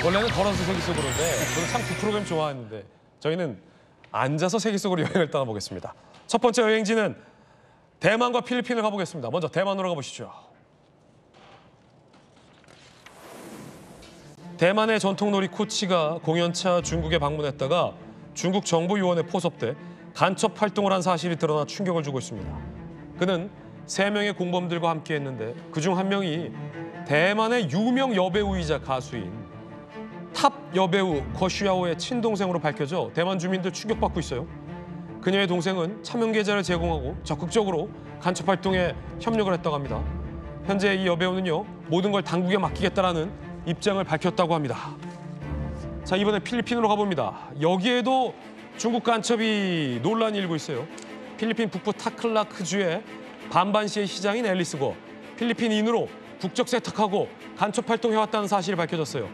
원래는 걸어서 세계 속으로인데 저는 참 그 프로그램 좋아했는데 저희는 앉아서 세계 속으로 여행을 떠나보겠습니다. 첫 번째 여행지는 대만과 필리핀을 가보겠습니다. 먼저 대만으로 가보시죠. 대만의 전통놀이 코치가 공연차 중국에 방문했다가 중국 정보요원에 포섭돼 간첩 활동을 한 사실이 드러나 충격을 주고 있습니다. 그는 3명의 공범들과 함께했는데 그중 한 명이 대만의 유명 여배우이자 가수인 탑 여배우 거슈야오의 친동생으로 밝혀져 대만 주민들 충격받고 있어요. 그녀의 동생은 차명 계좌를 제공하고 적극적으로 간첩 활동에 협력을 했다고 합니다. 현재 이 여배우는요, 모든 걸 당국에 맡기겠다라는 입장을 밝혔다고 합니다. 자, 이번에 필리핀으로 가봅니다. 여기에도 중국 간첩이 논란이 일고 있어요. 필리핀 북부 타클라크주의 반반시의 시장인 앨리스고 필리핀인으로 국적 세탁하고 간첩 활동해왔다는 사실이 밝혀졌어요.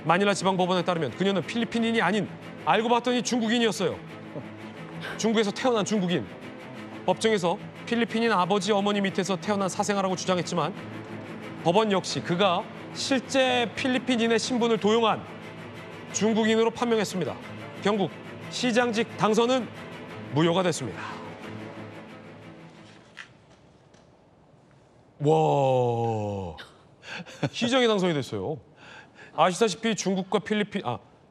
마닐라 지방법원에 따르면 그녀는 필리핀인이 아닌 알고 봤더니 중국인이었어요. 중국에서 태어난 중국인. 법정에서 필리핀인 아버지 어머니 밑에서 태어난 사생아라고 주장했지만 법원 역시 그가 실제 필리핀인의 신분을 도용한 중국인으로 판명했습니다. 결국 시장직 당선은 무효가 됐습니다. 와, 시장이 당선이 됐어요. 아시다시피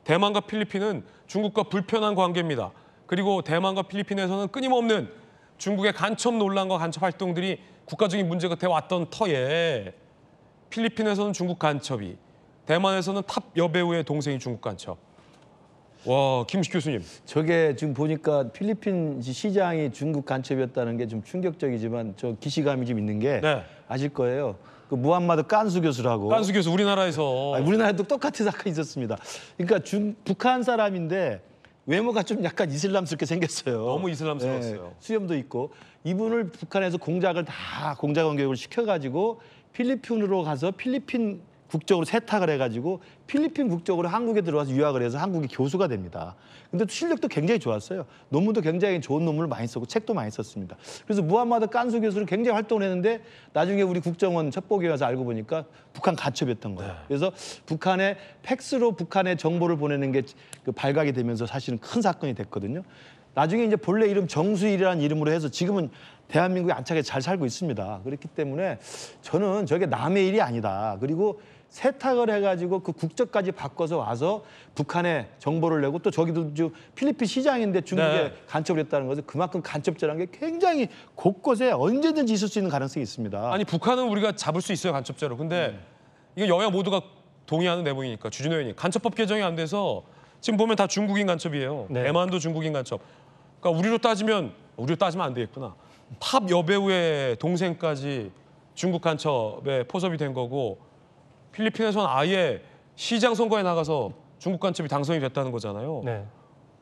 대만과 필리핀은 중국과 불편한 관계입니다. 그리고 대만과 필리핀에서는 끊임없는 중국의 간첩 논란과 간첩 활동들이 국가적인 문제가 돼왔던 터에 필리핀에서는 중국 간첩이, 대만에서는 탑 여배우의 동생이 중국 간첩. 와, 김식 교수님. 저게 지금 보니까 필리핀 시장이 중국 간첩이었다는 게 좀 충격적이지만 저 기시감이 좀 있는 게 네. 아실 거예요. 그 무함마드 깐수 교수라고. 깐수 교수 우리나라에서. 우리나라에도 똑같은 사건이 있었습니다. 그러니까 북한 사람인데 외모가 좀 약간 이슬람스럽게 생겼어요. 너무 이슬람스러웠어요. 네, 수염도 있고 이분을 북한에서 공작 교육을 시켜가지고 필리핀으로 가서 필리핀 국적으로 세탁을 해가지고 필리핀 국적으로 한국에 들어와서 유학을 해서 한국의 교수가 됩니다. 근데 실력도 굉장히 좋았어요. 논문도 굉장히 좋은 논문을 많이 썼고 책도 많이 썼습니다. 그래서 무함마드 깐수 교수를 굉장히 활동을 했는데 나중에 우리 국정원 첩보기에 가서 알고 보니까 북한 간첩이었던 거예요. 그래서 북한의 팩스로 북한의 정보를 보내는 게 발각이 되면서 사실은 큰 사건이 됐거든요. 나중에 이제 본래 이름 정수일이라는 이름으로 해서 지금은 대한민국에 안착해 잘 살고 있습니다. 그렇기 때문에 저는 저게 남의 일이 아니다. 그리고 세탁을 해가지고 그 국적까지 바꿔서 와서 북한에 정보를 내고 또 저기도 필리핀 시장인데 중국에 네. 간첩을 했다는 것은 그만큼 간첩죄라는 게 굉장히 곳곳에 언제든지 있을 수 있는 가능성이 있습니다. 아니, 북한은 우리가 잡을 수 있어요, 간첩죄로. 근데 이거 여야 모두가 동의하는 내용이니까 주진우 의원님. 간첩법 개정이 안 돼서 지금 보면 다 중국인 간첩이에요. 네. 대만도 중국인 간첩. 그러니까 우리로 따지면 안 되겠구나. 탑 여배우의 동생까지 중국 간첩에 포섭이 된 거고 필리핀에서는 아예 시장 선거에 나가서 중국 간첩이 당선이 됐다는 거잖아요. 네.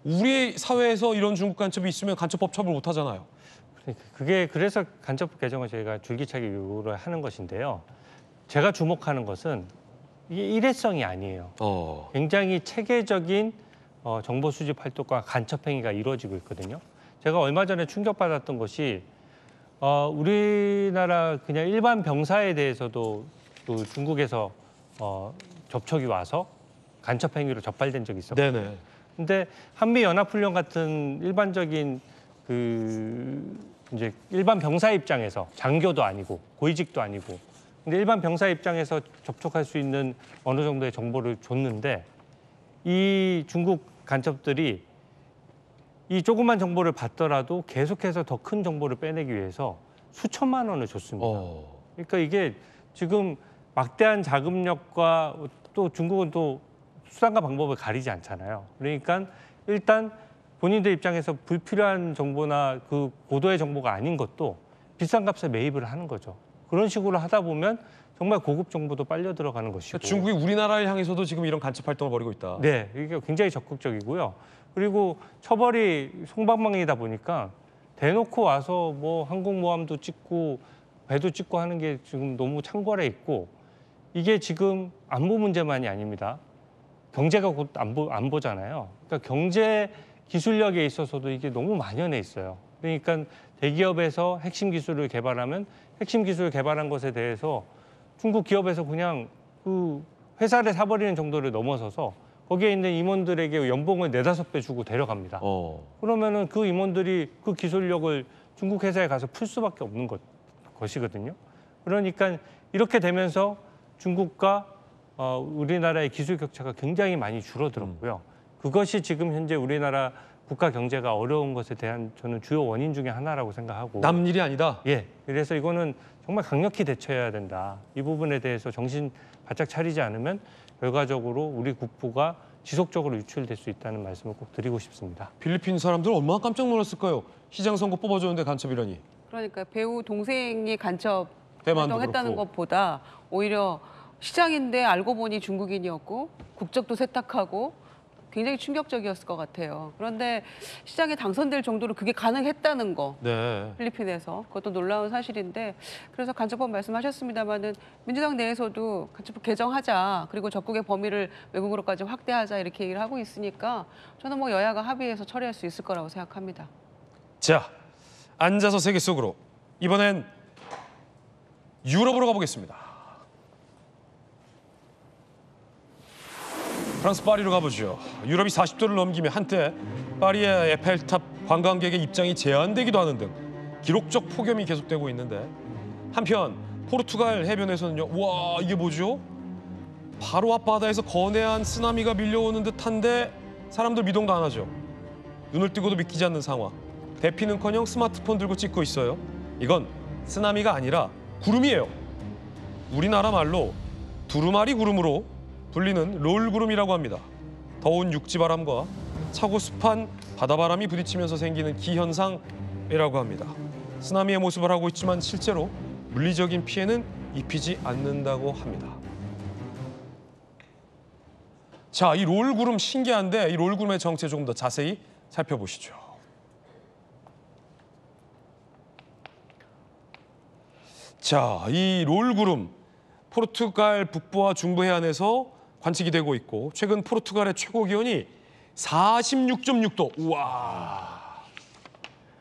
우리 사회에서 이런 중국 간첩이 있으면 간첩법 처벌 못 하잖아요. 그게 그래서 간첩법 개정을 저희가 줄기차게 요구를 하는 것인데요. 제가 주목하는 것은 이게 일회성이 아니에요. 굉장히 체계적인 정보 수집 활동과 간첩 행위가 이루어지고 있거든요. 제가 얼마 전에 충격받았던 것이 우리나라 그냥 일반 병사에 대해서도 그 중국에서 접촉이 와서 간첩 행위로 적발된 적이 있었거든요. 네네. 근데 한미 연합훈련 같은 일반적인 이제 일반 병사 입장에서 장교도 아니고 고위직도 아니고 근데 일반 병사 입장에서 접촉할 수 있는 어느 정도의 정보를 줬는데 이 중국 간첩들이 이 조그만 정보를 받더라도 계속해서 더 큰 정보를 빼내기 위해서 수천만 원을 줬습니다. 그러니까 이게 지금 막대한 자금력과 또 중국은 또 수단과 방법을 가리지 않잖아요. 그러니까 일단 본인들 입장에서 불필요한 정보나 그 고도의 정보가 아닌 것도 비싼 값에 매입을 하는 거죠. 그런 식으로 하다 보면 정말 고급 정보도 빨려 들어가는 것이고. 그러니까 중국이 우리나라를 향해서도 지금 이런 간첩 활동을 벌이고 있다. 네, 이게 굉장히 적극적이고요. 그리고 처벌이 솜방망이다 보니까 대놓고 와서 뭐 항공모함도 찍고 배도 찍고 하는 게 지금 너무 창궐해 있고 이게 지금 안보 문제만이 아닙니다. 경제가 곧 안보잖아요. 그러니까 경제 기술력에 있어서도 이게 너무 만연해 있어요. 그러니까 대기업에서 핵심 기술을 개발하면 핵심 기술을 개발한 것에 대해서 중국 기업에서 그냥 회사를 사버리는 정도를 넘어서서 거기에 있는 임원들에게 연봉을 4~5배 주고 데려갑니다. 그러면은 그 임원들이 그 기술력을 중국 회사에 가서 풀 수밖에 없는 것이거든요. 그러니까 이렇게 되면서 중국과 우리나라의 기술 격차가 굉장히 많이 줄어들었고요. 그것이 지금 현재 우리나라 국가 경제가 어려운 것에 대한 저는 주요 원인 중에 하나라고 생각하고. 남 일이 아니다. 예, 그래서 이거는 정말 강력히 대처해야 된다. 이 부분에 대해서 정신 바짝 차리지 않으면 결과적으로 우리 국부가 지속적으로 유출될 수 있다는 말씀을 꼭 드리고 싶습니다. 필리핀 사람들 얼마나 깜짝 놀랐을까요? 시장 선거 뽑아줬는데 간첩이라니. 그러니까 배우 동생이 간첩 대만도 활동했다는 그렇고. 것보다 오히려 시장인데 알고 보니 중국인이었고 국적도 세탁하고 굉장히 충격적이었을 것 같아요. 그런데 시장에 당선될 정도로 그게 가능했다는 거. 네. 필리핀에서 그것도 놀라운 사실인데 그래서 간첩법 말씀하셨습니다마는 민주당 내에서도 간첩법 개정하자 그리고 적국의 범위를 외국으로까지 확대하자 이렇게 얘기를 하고 있으니까 저는 뭐 여야가 합의해서 처리할 수 있을 거라고 생각합니다. 자, 앉아서 세계 속으로 이번엔 유럽으로 가보겠습니다. 프랑스 파리로 가보죠. 유럽이 40도를 넘기며 한때 파리의 에펠탑 관광객의 입장이 제한되기도 하는 등 기록적 폭염이 계속되고 있는데 한편 포르투갈 해변에서는요. 와, 이게 뭐죠? 바로 앞바다에서 거대한 쓰나미가 밀려오는 듯한데 사람들 미동도 안 하죠. 눈을 뜨고도 믿기지 않는 상황. 대피는커녕 스마트폰 들고 찍고 있어요. 이건 쓰나미가 아니라 구름이에요. 우리나라 말로 두루마리 구름으로 불리는 롤구름이라고 합니다. 더운 육지바람과 차고 습한 바다바람이 부딪히면서 생기는 기현상이라고 합니다. 쓰나미의 모습을 하고 있지만 실제로 물리적인 피해는 입히지 않는다고 합니다. 자, 이 롤구름 신기한데 이 롤구름의 정체 조금 더 자세히 살펴보시죠. 자, 이 롤구름 포르투갈 북부와 중부 해안에서 관측이 되고 있고 최근 포르투갈의 최고 기온이 46.6도. 우와.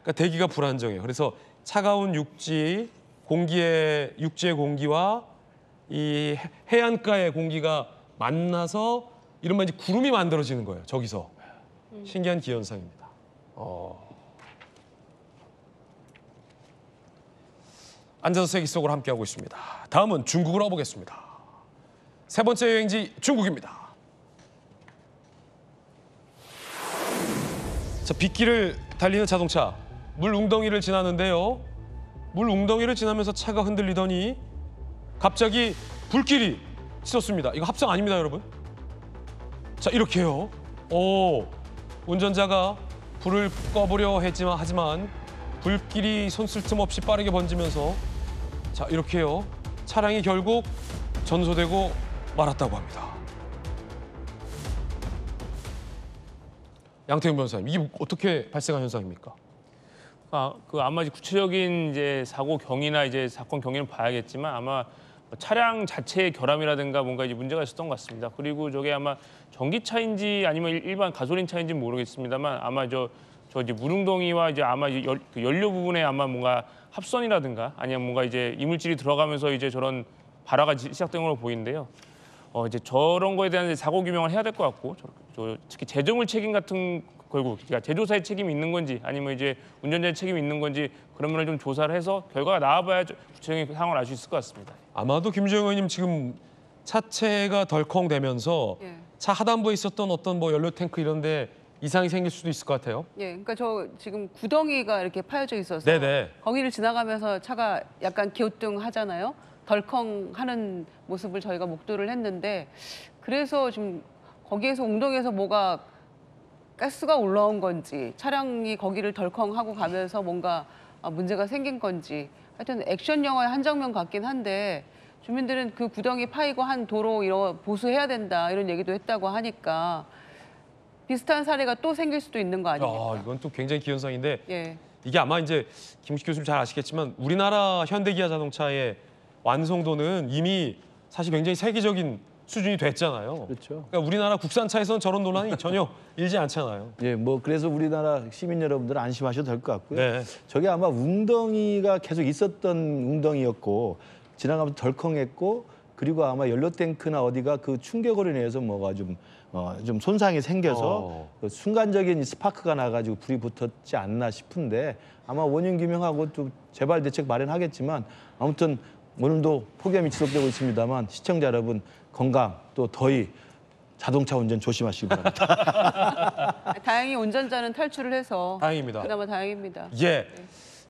그러니까 대기가 불안정해요. 그래서 차가운 육지의 공기와 이 해안가의 공기가 만나서 이른바 이제 구름이 만들어지는 거예요. 저기서. 신기한 기현상입니다. 앉아서 세계 속으로 함께하고 있습니다. 다음은 중국으로 가보겠습니다. 세 번째 여행지 중국입니다. 자, 빗길을 달리는 자동차, 물 웅덩이를 지나는데요. 물 웅덩이를 지나면서 차가 흔들리더니 갑자기 불길이 치솟습니다. 이거 합성 아닙니다, 여러분. 자, 이렇게요. 운전자가 불을 꺼보려 하지만 불길이 손쓸 틈 없이 빠르게 번지면서 자, 이렇게요. 차량이 결국 전소되고 말았다고 합니다. 양태영 변호사님, 이게 어떻게 발생한 현상입니까? 아마 이제 구체적인 이제 사고 경위나 이제 사건 경위는 봐야겠지만 아마 차량 자체의 결함이라든가 뭔가 이제 문제가 있었던 것 같습니다. 그리고 저게 아마 전기차인지 아니면 일반 가솔린 차인지는 모르겠습니다만 아마 저 이제 물웅덩이와 이제 아마 그 연료 부분에 아마 뭔가 합선이라든가 아니면 뭔가 이제 이물질이 들어가면서 이제 저런 발화가 시작된 걸로 보이는데요. 이제 저런 거에 대한 사고 규명을 해야 될 것 같고, 특히 제조물 책임 같은 결국 그러니까 제조사의 책임이 있는 건지 아니면 이제 운전자의 책임이 있는 건지 그런 면을 좀 조사를 해서 결과가 나와봐야 구체적인 상황을 알 수 있을 것 같습니다. 아마도 김주영 의원님 지금 차체가 덜컹대면서 예. 차 하단부에 있었던 어떤 뭐 연료 탱크 이런데 이상이 생길 수도 있을 것 같아요. 예, 그러니까 저 지금 구덩이가 이렇게 파여져 있어서 네네. 거기를 지나가면서 차가 약간 기어뚱하잖아요. 덜컹하는 모습을 저희가 목도를 했는데 그래서 지금 거기에서 웅덩이에서 뭐가 가스가 올라온 건지 차량이 거기를 덜컹하고 가면서 뭔가 문제가 생긴 건지 하여튼 액션 영화의 한 장면 같긴 한데 주민들은 그 구덩이 파이고 한 도로 이런 보수해야 된다 이런 얘기도 했다고 하니까 비슷한 사례가 또 생길 수도 있는 거 아닙니까? 이건 또 굉장히 기현상인데 예. 이게 아마 이제 김식 교수님 잘 아시겠지만 우리나라 현대기아 자동차의 완성도는 이미 사실 굉장히 세계적인 수준이 됐잖아요. 그렇죠. 그러니까 우리나라 국산차에서는 저런 논란이 전혀 일지 않잖아요. 예, 뭐 그래서 우리나라 시민 여러분들은 안심하셔도 될 것 같고요. 네. 저게 아마 웅덩이가 계속 있었던 웅덩이였고 지나가면서 덜컹했고 그리고 아마 연료 탱크나 어디가 그 충격으로 인해서 뭐가 좀 손상이 생겨서 그 순간적인 스파크가 나가지고 불이 붙었지 않나 싶은데 아마 원인 규명하고 또 재발 대책 마련하겠지만 아무튼 오늘도 폭염이 지속되고 있습니다만 시청자 여러분 건강 또 더위 자동차 운전 조심하시기 바랍니다. 다행히 운전자는 탈출을 해서 다행입니다. 그나마 다행입니다. 예. 네.